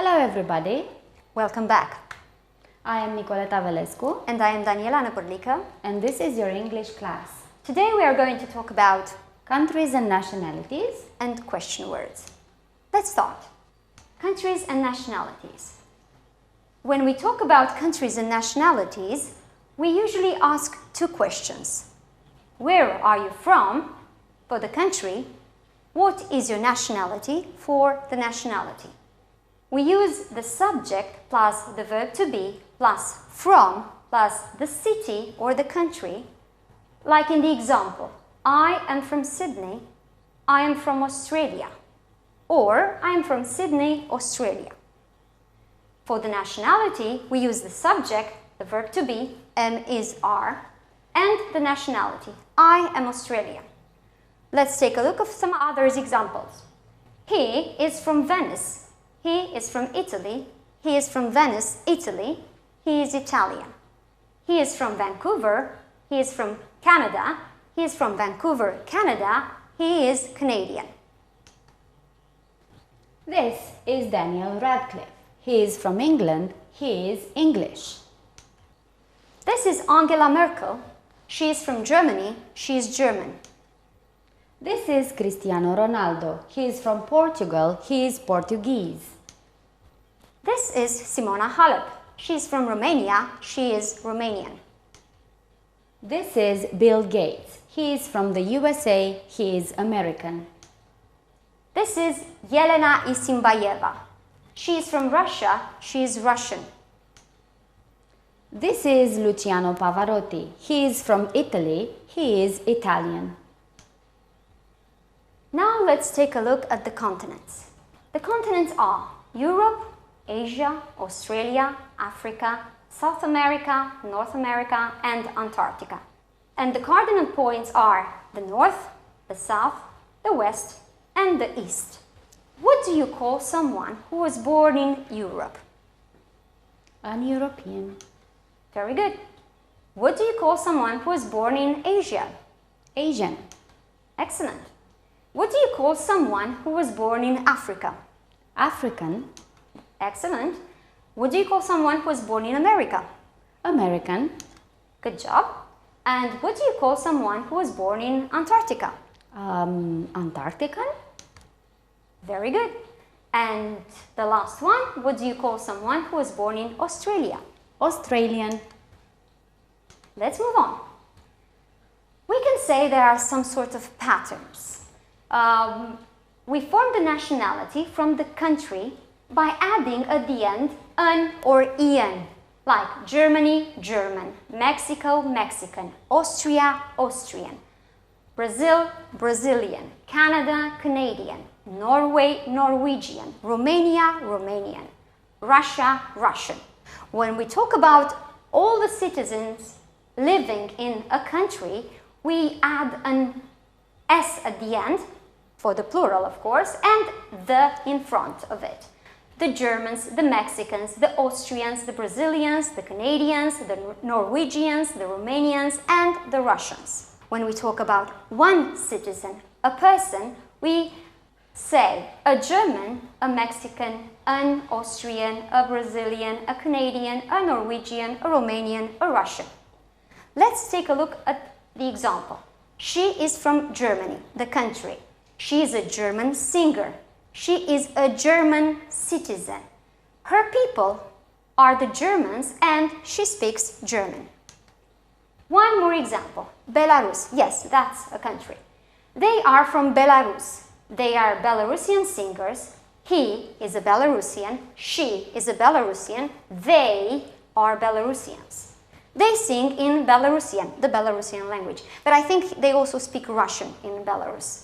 Hello everybody! Welcome back. I am Nicoleta Velescu And I am Daniela Năpârlică. and this is your English class. Today we are going to talk about Countries and nationalities. and question words. Let's start. Countries and nationalities. When we talk about countries and nationalities, we usually ask two questions. Where are you from for the country? What is your nationality for the nationality? We use the subject plus the verb to be plus from plus the city or the country. Like in the example, I am from Sydney, I am from Australia, or I am from Sydney, Australia. For the nationality, we use the subject, the verb to be, am is are, and the nationality, I am Australian. Let's take a look at some other examples. He is from Venice. He is from Italy. He is from Venice, Italy. He is Italian. He is from Vancouver. He is from Canada. He is from Vancouver, Canada. He is Canadian. This is Daniel Radcliffe. He is from England. He is English. This is Angela Merkel. She is from Germany. She is German. This is Cristiano Ronaldo. He is from Portugal. He is Portuguese. This is Simona Halep. She is from Romania. She is Romanian. This is Bill Gates. He is from the USA. He is American. This is Yelena Isinbayeva. She is from Russia. She is Russian. This is Luciano Pavarotti. He is from Italy. He is Italian. Now let's take a look at the continents. The continents are Europe, Asia, Australia, Africa, South America, North America, and Antarctica. And the cardinal points are the north, the south, the west, and the east. What do you call someone who was born in Europe? An European. Very good. What do you call someone who was born in Asia? Asian. Excellent. What do you call someone who was born in Africa? African. Excellent. What do you call someone who was born in America? American. Good job. And what do you call someone who was born in Antarctica? Antarctican. Very good. And the last one, what do you call someone who was born in Australia? Australian. Let's move on. We can say there are some sort of patterns. We form the nationality from the country by adding at the end an or en, like Germany, German, Mexico, Mexican, Austria, Austrian, Brazil, Brazilian, Canada, Canadian, Norway, Norwegian, Romania, Romanian, Russia, Russian. When we talk about all the citizens living in a country, we add an S at the end, for the plural of course, and the in front of it. The Germans, the Mexicans, the Austrians, the Brazilians, the Canadians, the Norwegians, the Romanians, and the Russians. When we talk about one citizen, a person, we say a German, a Mexican, an Austrian, a Brazilian, a Canadian, a Norwegian, a Romanian, a Russian. Let's take a look at the example. She is from Germany, the country. She is a German singer. She is a German citizen. Her people are the Germans and she speaks German. One more example. Belarus. Yes, that's a country. They are from Belarus. They are Belarusian singers. He is a Belarusian. She is a Belarusian. They are Belarusians. They sing in Belarusian, the Belarusian language. But I think they also speak Russian in Belarus.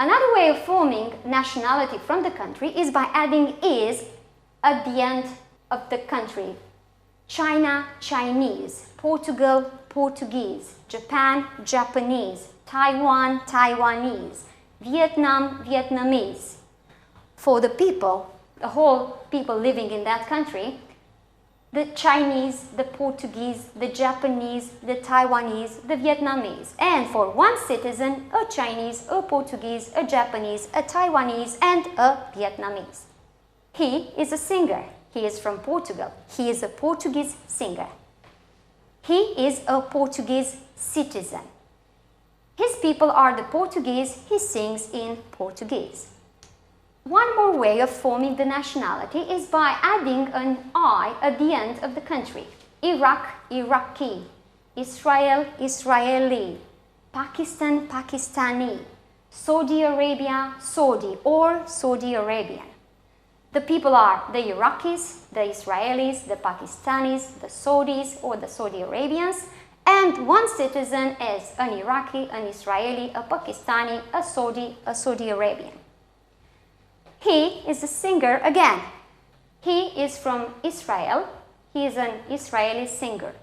Another way of forming nationality from the country is by adding is at the end of the country. China, Chinese, Portugal, Portuguese, Japan, Japanese, Taiwan, Taiwanese, Vietnam, Vietnamese. For the people, the whole people living in that country, the Chinese, the Portuguese, the Japanese, the Taiwanese, the Vietnamese. And for one citizen, a Chinese, a Portuguese, a Japanese, a Taiwanese, and a Vietnamese. He is a singer. He is from Portugal. He is a Portuguese singer. He is a Portuguese citizen. His people are the Portuguese. He sings in Portuguese. One more way of forming the nationality is by adding an I at the end of the country. Iraq, Iraqi. Israel, Israeli. Pakistan, Pakistani. Saudi Arabia, Saudi or Saudi Arabian. The people are the Iraqis, the Israelis, the Pakistanis, the Saudis or the Saudi Arabians, and one citizen is an Iraqi, an Israeli, a Pakistani, a Saudi Arabian. He is a singer again. He is from Israel. He is an Israeli singer.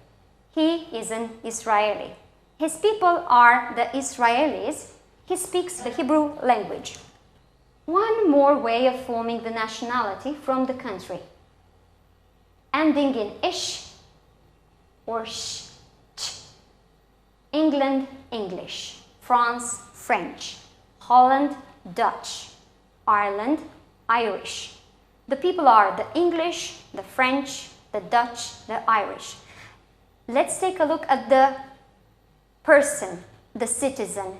He is an Israeli. His people are the Israelis. He speaks the Hebrew language. One more way of forming the nationality from the country. Ending in ish or sh, ch. England, English. France, French. Holland, Dutch. Ireland, Irish. The people are the English, the French, the Dutch, the Irish. Let's take a look at the person, the citizen.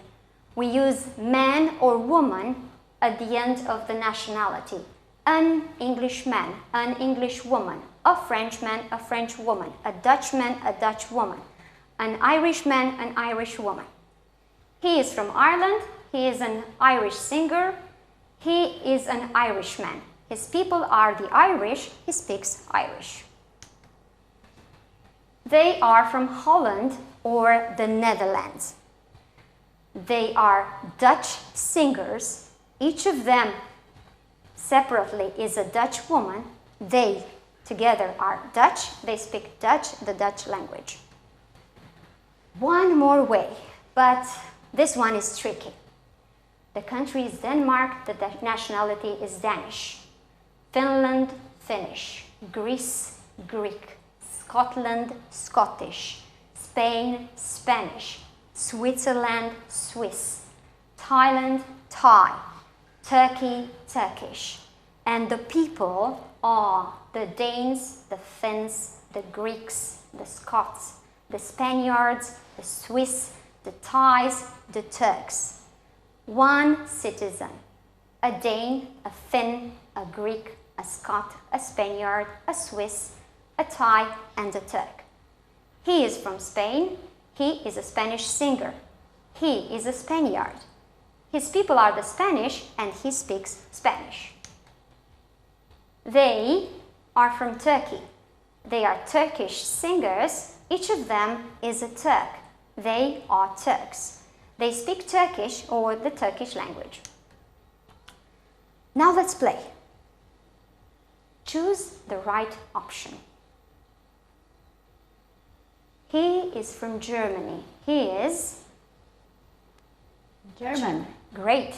We use man or woman at the end of the nationality. An Englishman, an English woman, a Frenchman, a French woman, a Dutchman, a Dutch woman, an Irishman, an Irish woman. He is from Ireland. He is an Irish singer. He is an Irishman. His people are the Irish. He speaks Irish. They are from Holland or the Netherlands. They are Dutch singers. Each of them separately is a Dutch woman. They together are Dutch. They speak Dutch, the Dutch language. One more way, but this one is tricky. The country is Denmark, the nationality is Danish. Finland, Finnish. Greece, Greek. Scotland, Scottish. Spain, Spanish. Switzerland, Swiss. Thailand, Thai. Turkey, Turkish. And the people are the Danes, the Finns, the Greeks, the Scots, the Spaniards, the Swiss, the Thais, the Turks. One citizen, a Dane, a Finn, a Greek, a Scot, a Spaniard, a Swiss, a Thai, and a Turk. He is from Spain. He is a Spanish singer. He is a Spaniard. His people are the Spanish, and he speaks Spanish. They are from Turkey. They are Turkish singers. Each of them is a Turk. They are Turks. They speak Turkish or the Turkish language. Now let's play. Choose the right option. He is from Germany. He is German. Great.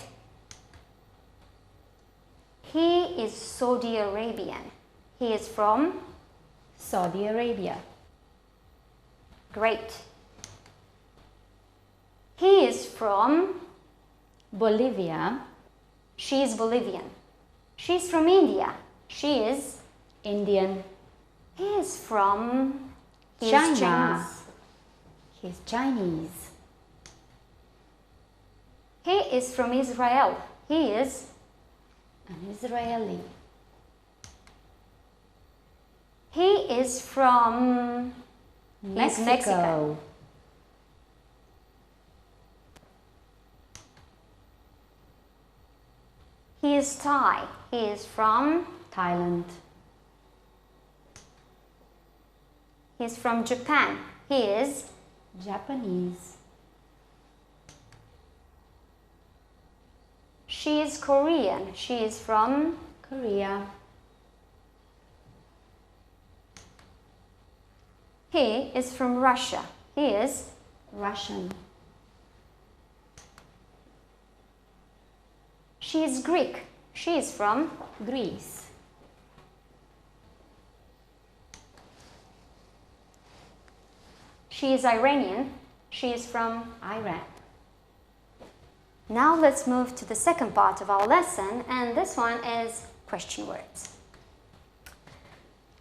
He is Saudi Arabian. He is from Saudi Arabia. Great. He is from Bolivia. She is Bolivian. She's from India. She is Indian. He is from China. Chinese. He's Chinese. He is from Israel. He is An Israeli. He is from He's Mexican. He is Thai. He is from Thailand. He's from Japan. He is Japanese. She is Korean. She is from Korea. He is from Russia. He is Russian. She is Greek. She is from Greece. She is Iranian. She is from Iran. Now let's move to the second part of our lesson, and this one is question words.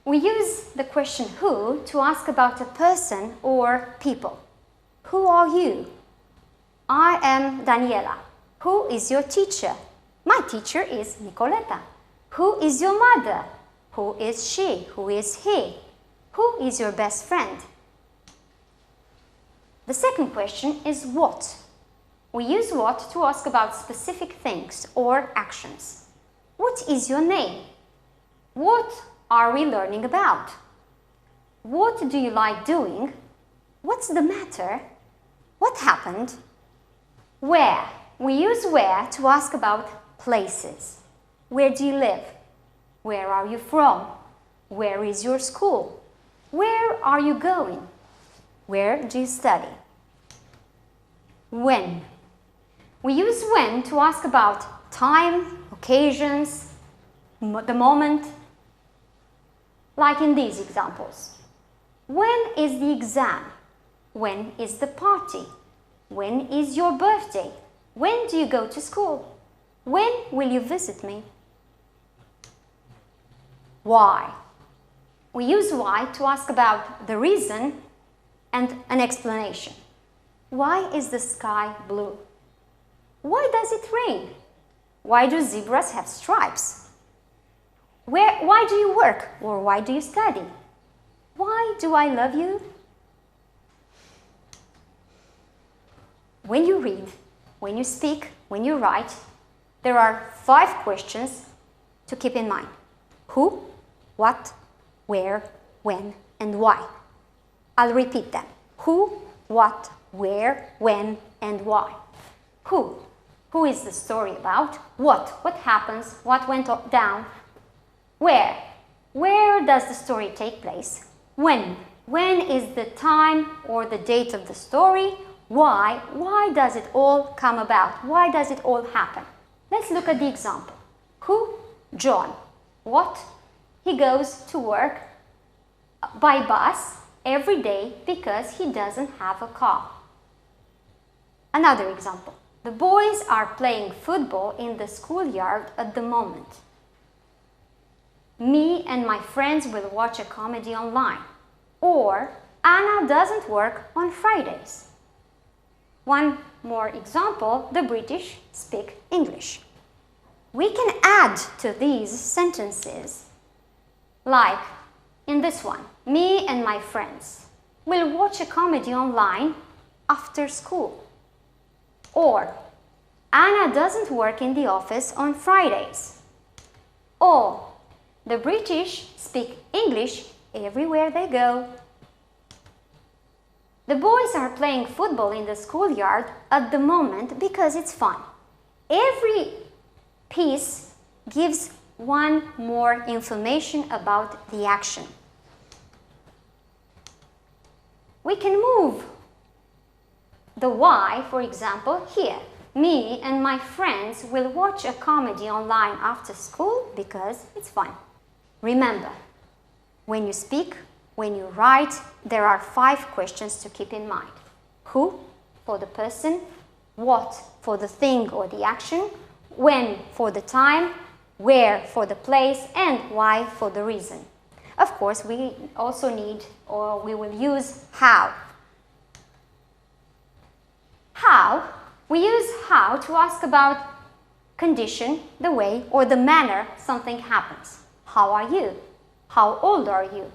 We use the question who to ask about a person or people. Who are you? I am Daniela. Who is your teacher? My teacher is Nicoleta. Who is your mother? Who is she? Who is he? Who is your best friend? The second question is what. We use what to ask about specific things or actions. What is your name? What are we learning about? What do you like doing? What's the matter? What happened? Where. We use where to ask about places. Where do you live? Where are you from? Where is your school? Where are you going? Where do you study? When. We use when to ask about time, occasions, the moment, like in these examples. When is the exam? When is the party? When is your birthday? When do you go to school? When will you visit me? Why. We use why to ask about the reason and an explanation. Why is the sky blue? Why does it rain? Why do zebras have stripes? Why do you work or why do you study? Why do I love you? When you read, when you speak, when you write, there are 5 questions to keep in mind. Who, what, where, when, and why. I'll repeat them. Who, what, where, when, and why. Who. Who is the story about? What happens? What went down? Where. Where does the story take place? When. When is the time or the date of the story? Why. Why does it all come about? Why does it all happen? Let's look at the example. Who? John. What? He goes to work by bus every day because he doesn't have a car. Another example. The boys are playing football in the schoolyard at the moment. Me and my friends will watch a comedy online. Or Anna doesn't work on Fridays. One more example, the British speak English. We can add to these sentences, like in this one, me and my friends will watch a comedy online after school. Or, Anna doesn't work in the office on Fridays. Or, the British speak English everywhere they go. The boys are playing football in the schoolyard at the moment because it's fun. Every piece gives one more information about the action. We can move the why, for example, here. Me and my friends will watch a comedy online after school because it's fun. Remember, when you speak, when you write, there are 5 questions to keep in mind. Who, for the person, what, for the thing or the action, when, for the time, where, for the place, and why, for the reason. Of course, we also need, or we will use how. How, we use how to ask about condition, the way, or the manner something happens. How are you? How old are you?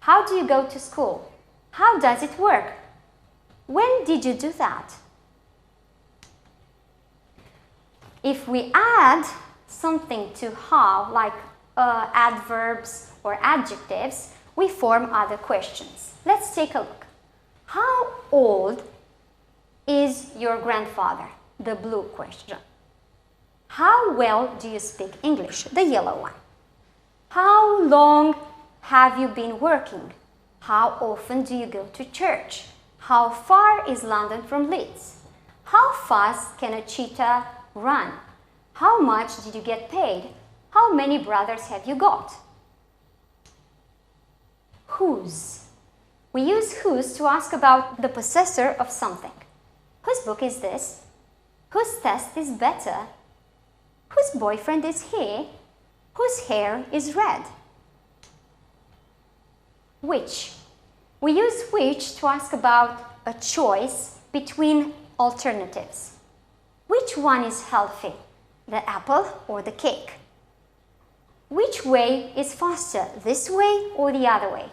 How do you go to school? How does it work? When did you do that? If we add something to how, like adverbs or adjectives, we form other questions. Let's take a look. How old is your grandfather? The blue question. How well do you speak English? The yellow one. How long have you been working? How often do you go to church? How far is London from Leeds? How fast can a cheetah run? How much did you get paid? How many brothers have you got? Whose. We use whose to ask about the possessor of something. Whose book is this? Whose test is better? Whose boyfriend is he? Whose hair is red? Which? We use which to ask about a choice between alternatives. Which one is healthy, the apple or the cake? Which way is faster, this way or the other way?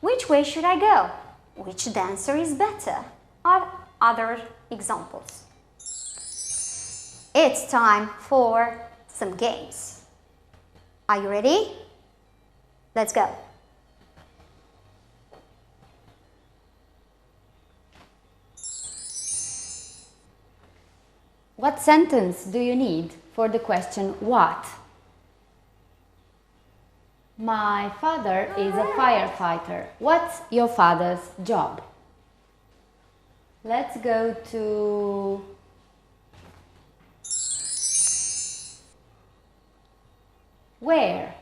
Which way should I go? Which dancer is better? Are other examples. It's time for some games. Are you ready? Let's go. What sentence do you need for the question what? My father is a firefighter. What's your father's job? Let's go to where?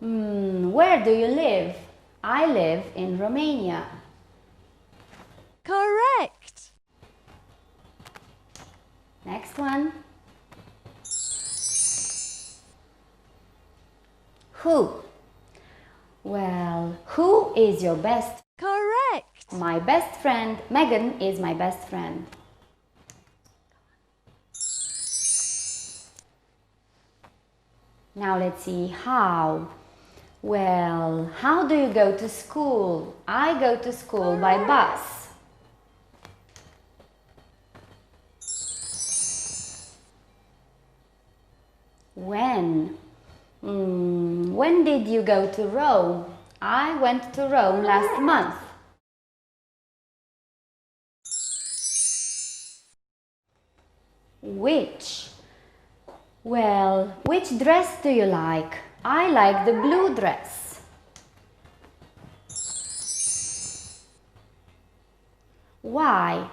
Where do you live? I live in Romania. Correct. Next one. Who? Well, who is your best? Correct. My best friend. Megan is my best friend. Now let's see how. Well, how do you go to school? I go to school by bus. When? When did you go to Rome? I went to Rome last month. Which? Well, which dress do you like? I like the blue dress. Why?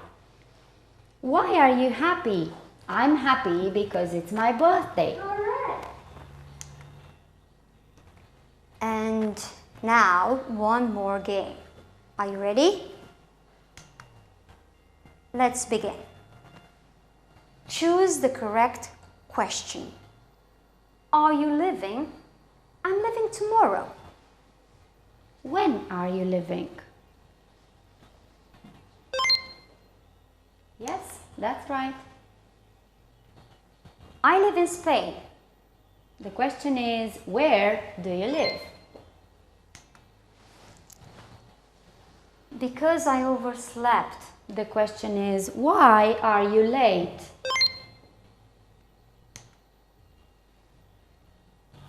Why are you happy? I'm happy because it's my birthday. And now one more game. Are you ready? Let's begin. Choose the correct question. Are you leaving? I'm leaving tomorrow. When are you leaving? Yes, that's right. I live in Spain. The question is, where do you live? Because I overslept. The question is, why are you late?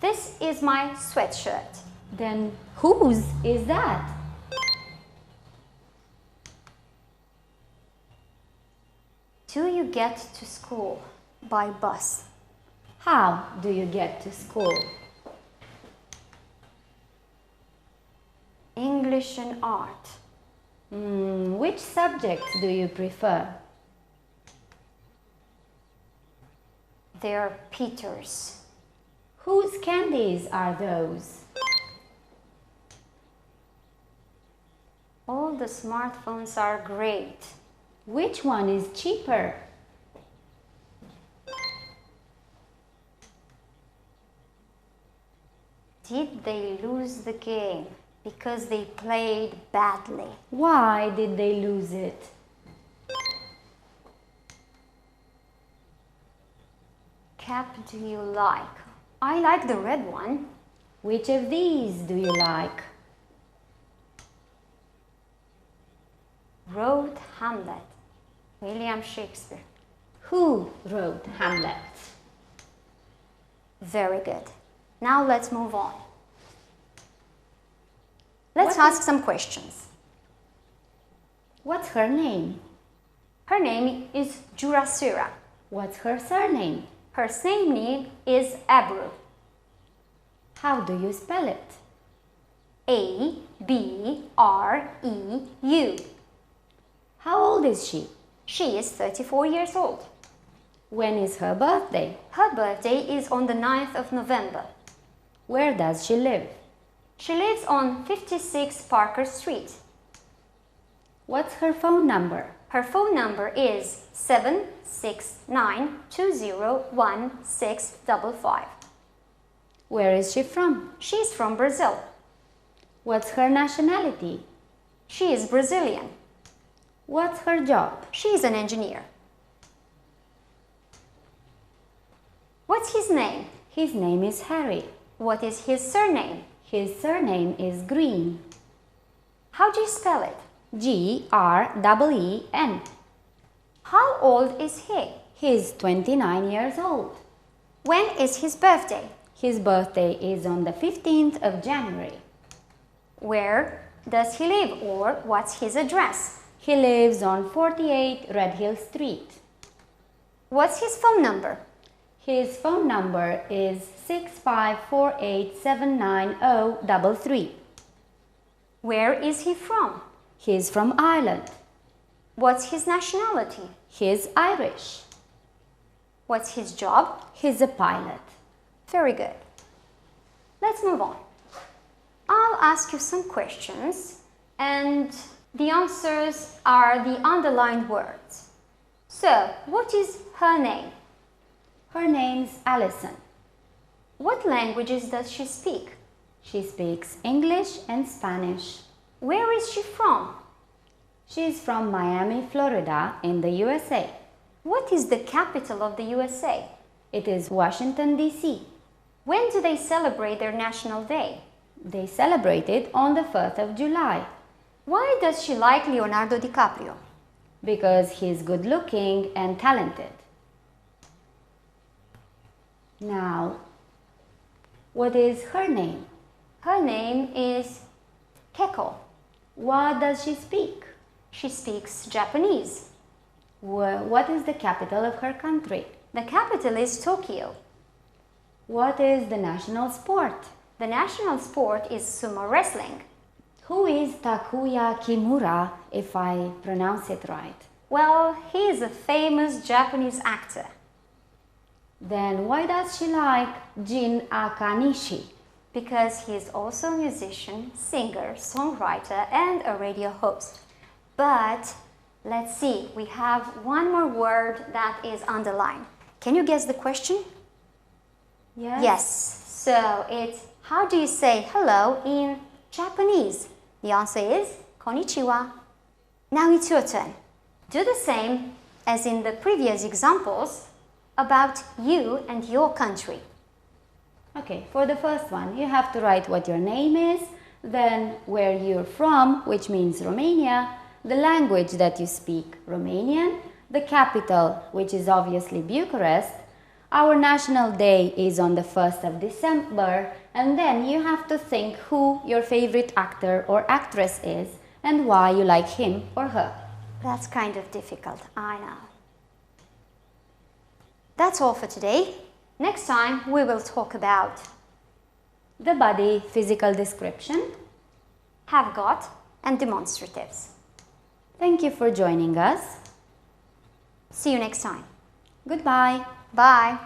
This is my sweatshirt. Then whose is that? Do you get to school by bus? How do you get to school? English and art. Which subjects do you prefer? They're Peter's. Whose candies are those? All the smartphones are great. Which one is cheaper? Did they lose the game because they played badly? Why did they lose it? Cap do you like? I like the red one. Which of these do you like? Wrote Hamlet. William Shakespeare. Who wrote Hamlet? Very good. Now let's move on. Let's What ask some questions. What's her name? Her name is Jurasura. What's her surname? Her name is Abru. How do you spell it? A-B-R-E-U. How old is she? She is 34 years old. When is her birthday? Her birthday is on the 9th of November. Where does she live? She lives on 56 Parker Street. What's her phone number? Her phone number is 769201655. Where is she from? She's from Brazil. What's her nationality? She is Brazilian. What's her job? She is an engineer. What's his name? His name is Harry. What is his surname? His surname is Green. How do you spell it? Green. How old is he? He's 29 years old. When is his birthday? His birthday is on the 15th of January. Where does he live, or what's his address? He lives on 48 Red Hill Street. What's his phone number? His phone number is 6548790033. Where is he from? He's from Ireland. What's his nationality? He's Irish. What's his job? He's a pilot. Very good. Let's move on. I'll ask you some questions and the answers are the underlined words. So, what is her name? Her name's Alison. What languages does she speak? She speaks English and Spanish. Where is she from? She's from Miami, Florida, in the USA. What is the capital of the USA? It is Washington, D.C. When do they celebrate their National Day? They celebrate it on the 1st of July. Why does she like Leonardo DiCaprio? Because he's good looking and talented. Now, what is her name? Her name is Keiko. What does she speak? She speaks Japanese. What is the capital of her country? The capital is Tokyo. What is the national sport? The national sport is sumo wrestling. Who is Takuya Kimura, if I pronounce it right? Well, he is a famous Japanese actor. Then why does she like Jin Akanishi? Because he is also a musician, singer, songwriter, and a radio host. But let's see, we have one more word that is underlined. Can you guess the question? Yes. Yes. So it's, how do you say hello in Japanese? The answer is konnichiwa. Now it's your turn. Do the same as in the previous examples about you and your country. Okay, for the first one, you have to write what your name is, then where you're from, which means Romania, the language that you speak, Romanian, the capital, which is obviously Bucharest. Our national day is on the 1st of December, and then you have to think who your favorite actor or actress is and why you like him or her. That's kind of difficult, I know. That's all for today. Next time we will talk about the body physical description, have got, and demonstratives. Thank you for joining us. See you next time. Goodbye. Bye.